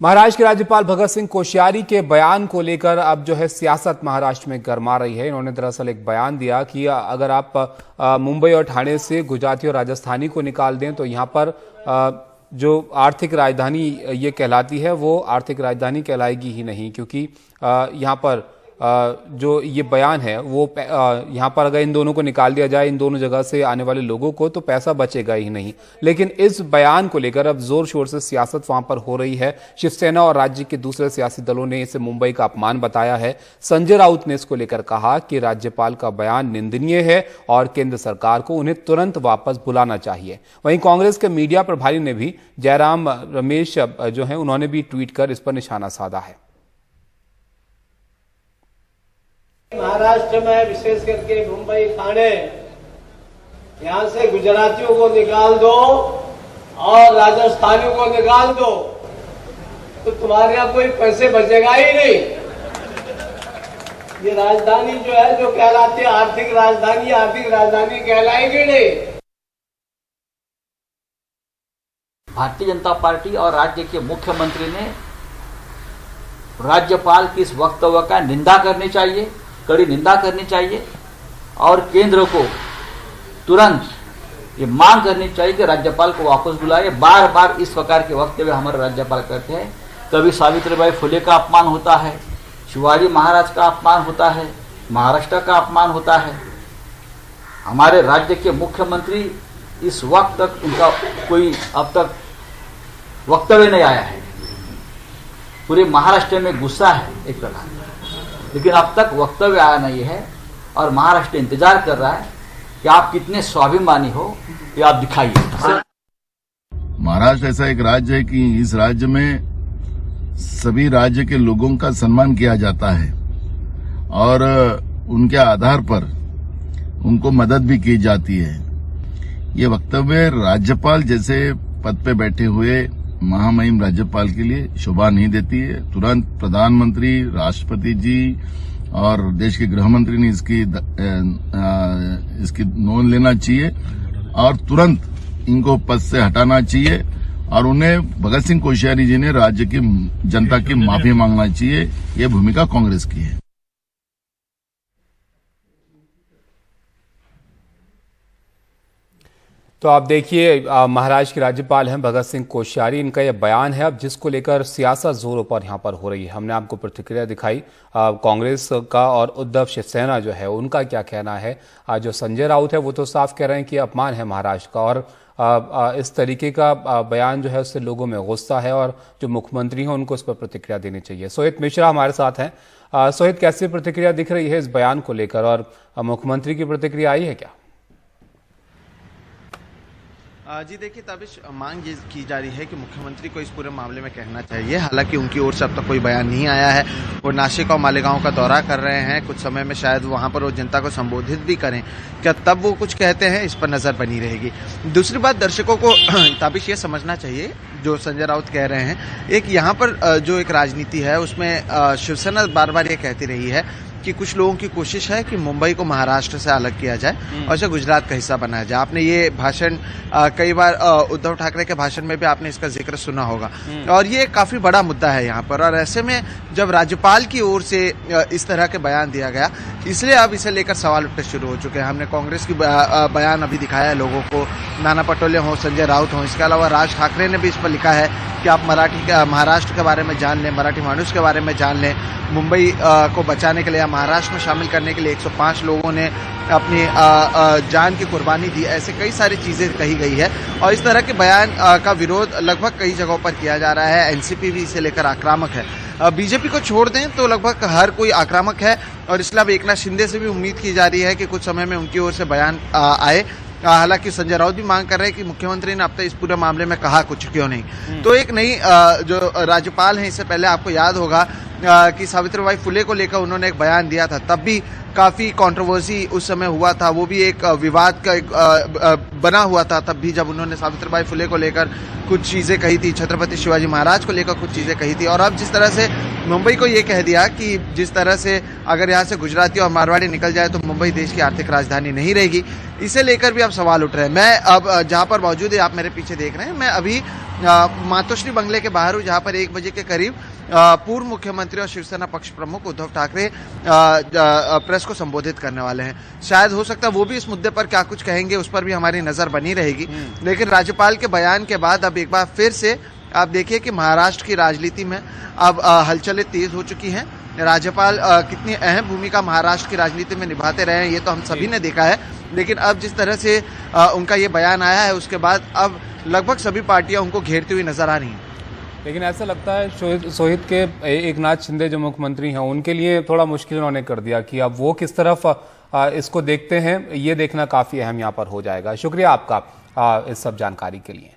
महाराष्ट्र के राज्यपाल भगत सिंह कोश्यारी के बयान को लेकर अब जो है सियासत महाराष्ट्र में गरमा रही है। इन्होंने दरअसल एक बयान दिया कि अगर आप मुंबई और ठाणे से गुजराती और राजस्थानी को निकाल दें तो यहाँ पर जो आर्थिक राजधानी ये कहलाती है वो आर्थिक राजधानी कहलाएगी ही नहीं, क्योंकि यहाँ पर जो ये बयान है वो यहाँ पर अगर इन दोनों को निकाल दिया जाए, इन दोनों जगह से आने वाले लोगों को, तो पैसा बचेगा ही नहीं। लेकिन इस बयान को लेकर अब जोर शोर से सियासत वहां पर हो रही है। शिवसेना और राज्य के दूसरे सियासी दलों ने इसे मुंबई का अपमान बताया है। संजय राउत ने इसको लेकर कहा कि राज्यपाल का बयान निंदनीय है और केंद्र सरकार को उन्हें तुरंत वापस बुलाना चाहिए। वहीं कांग्रेस के मीडिया प्रभारी ने भी जयराम रमेश जो है उन्होंने भी ट्वीट कर इस पर निशाना साधा है। महाराष्ट्र में विशेष करके मुंबई ठाणे यहां से गुजरातियों को निकाल दो और राजस्थानियों को निकाल दो तो तुम्हारे यहां कोई पैसे बचेगा ही नहीं। ये राजधानी जो है जो कहलाती है आर्थिक राजधानी कहलाएगी नहीं। भारतीय जनता पार्टी और राज्य के मुख्यमंत्री ने राज्यपाल की इस वक्तव्य का निंदा करनी चाहिए, कड़ी निंदा करनी चाहिए और केंद्र को तुरंत ये मांग करनी चाहिए कि राज्यपाल को वापस बुलाए। बार बार इस प्रकार के वक्तव्य हमारे राज्यपाल करते हैं। कभी सावित्रीबाई फुले का अपमान होता है, शिवाजी महाराज का अपमान होता है, महाराष्ट्र का अपमान होता है। हमारे राज्य के मुख्यमंत्री इस वक्त तक उनका कोई अब तक वक्तव्य नहीं आया है। पूरे महाराष्ट्र में गुस्सा है एक प्रकार, लेकिन अब तक वक्तव्य आया नहीं है और महाराष्ट्र इंतजार कर रहा है कि आप कितने स्वाभिमानी हो ये आप दिखाइए। महाराष्ट्र ऐसा एक राज्य है कि इस राज्य में सभी राज्य के लोगों का सम्मान किया जाता है और उनके आधार पर उनको मदद भी की जाती है। ये वक्तव्य राज्यपाल जैसे पद पे बैठे हुए महामहिम राज्यपाल के लिए शोभा नहीं देती है। तुरंत प्रधानमंत्री, राष्ट्रपति जी और देश के गृह मंत्री ने इसकी नोंद लेना चाहिए और तुरंत इनको पद से हटाना चाहिए और उन्हें भगत सिंह कोश्यारी जी ने राज्य की जनता की माफी मांगना चाहिए। ये भूमिका कांग्रेस की है। तो आप देखिए, महाराष्ट्र के राज्यपाल हैं भगत सिंह कोश्यारी, इनका यह बयान है अब जिसको लेकर सियासत जोरों पर यहां पर हो रही है। हमने आपको प्रतिक्रिया दिखाई कांग्रेस का और उद्धव शिवसेना जो है उनका क्या कहना है। जो संजय राउत है वो तो साफ कह रहे हैं कि अपमान है महाराष्ट्र का और इस तरीके का बयान जो है उससे लोगों में गुस्सा है और जो मुख्यमंत्री हैं उनको इस पर प्रतिक्रिया देनी चाहिए। सोहित मिश्रा हमारे साथ हैं। सोहित, कैसी प्रतिक्रिया दिख रही है इस बयान को लेकर और मुख्यमंत्री की प्रतिक्रिया आई है क्या? जी देखिए ताबिश, मांग ये की जा रही है कि मुख्यमंत्री को इस पूरे मामले में कहना चाहिए। हालांकि उनकी ओर से अब तक कोई बयान नहीं आया है। वो नासिक और मालेगांव का दौरा कर रहे हैं। कुछ समय में शायद वहां पर वो जनता को संबोधित भी करें। क्या तब वो कुछ कहते हैं, इस पर नजर बनी रहेगी। दूसरी बात, दर्शकों को ताबिश ये समझना चाहिए जो संजय राउत कह रहे हैं, एक यहाँ पर जो एक राजनीति है उसमें शिवसेना बार बार ये कहती रही है कि कुछ लोगों की कोशिश है कि मुंबई को महाराष्ट्र से अलग किया जाए और इसे गुजरात का हिस्सा बनाया जाए। आपने ये भाषण कई बार उद्धव ठाकरे के भाषण में भी आपने इसका जिक्र सुना होगा और ये काफी बड़ा मुद्दा है यहाँ पर। और ऐसे में जब राज्यपाल की ओर से इस तरह के बयान दिया गया, इसलिए अब इसे लेकर सवाल उठने शुरू हो चुके हैं। हमने कांग्रेस की बयान अभी दिखाया है लोगों को, नाना पटोले हो, संजय राउत हो, इसके अलावा राज ठाकरे ने भी इस पर लिखा है कि आप महाराष्ट्र के बारे में जान लें, मराठी मानुष के बारे में जान लें। मुंबई को बचाने के लिए, महाराष्ट्र में शामिल करने के लिए 105 लोगों ने अपनी जान की कुर्बानी दी। ऐसे कई सारी चीजें कही गई है और इस तरह के बयान का विरोध लगभग कई जगहों पर किया जा रहा है। एनसीपी भी इसे लेकर आक्रामक है। बीजेपी को छोड़ दें तो लगभग हर कोई आक्रामक है और इसलिए अब एकनाथ शिंदे से भी उम्मीद की जा रही है कि कुछ समय में उनकी ओर से बयान आए। हालांकि संजय राउत भी मांग कर रहे हैं कि मुख्यमंत्री ने अब तक इस पूरे मामले में कहा कुछ क्यों नहीं। तो एक नई जो राज्यपाल हैं, इससे पहले आपको याद होगा कि सावित्रीबाई फुले को लेकर उन्होंने एक बयान दिया था, तब भी काफी कंट्रोवर्सी उस समय हुआ था। वो भी एक विवाद का बना हुआ था तब भी, जब उन्होंने सावित्रीबाई फुले को लेकर कुछ चीजें कही थी, छत्रपति शिवाजी महाराज को लेकर कुछ चीजें कही थी। और अब जिस तरह से मुंबई को ये कह दिया कि जिस तरह से अगर यहाँ से गुजराती और मारवाड़ी निकल जाए तो मुंबई देश की आर्थिक राजधानी नहीं रहेगी, इसे लेकर भी अब सवाल उठ रहे हैं। मैं अब जहाँ पर मौजूद है, आप मेरे पीछे देख रहे हैं, मैं अभी मातोश्री बंगले के बाहर हूँ, जहां पर 1 बजे के करीब पूर्व मुख्यमंत्री और शिवसेना पक्ष प्रमुख उद्धव ठाकरे प्रेस को संबोधित करने वाले हैं। शायद हो सकता है वो भी इस मुद्दे पर क्या कुछ कहेंगे, उस पर भी हमारी नजर बनी रहेगी। लेकिन राज्यपाल के बयान के बाद अब एक बार फिर से आप देखिए कि महाराष्ट्र की राजनीति में अब हलचलें तेज हो चुकी हैं। राज्यपाल कितनी अहम भूमिका महाराष्ट्र की राजनीति में निभाते रहे हैं ये तो हम सभी ने देखा है, लेकिन अब जिस तरह से उनका ये बयान आया है उसके बाद अब लगभग सभी पार्टियां उनको घेरती हुई नजर आ रही हैं। लेकिन ऐसा लगता है सोहित के एकनाथ शिंदे जो मुख्यमंत्री हैं उनके लिए थोड़ा मुश्किल उन्होंने कर दिया कि अब वो किस तरफ इसको देखते हैं, ये देखना काफी अहम यहाँ पर हो जाएगा। शुक्रिया आपका इस सब जानकारी के लिए।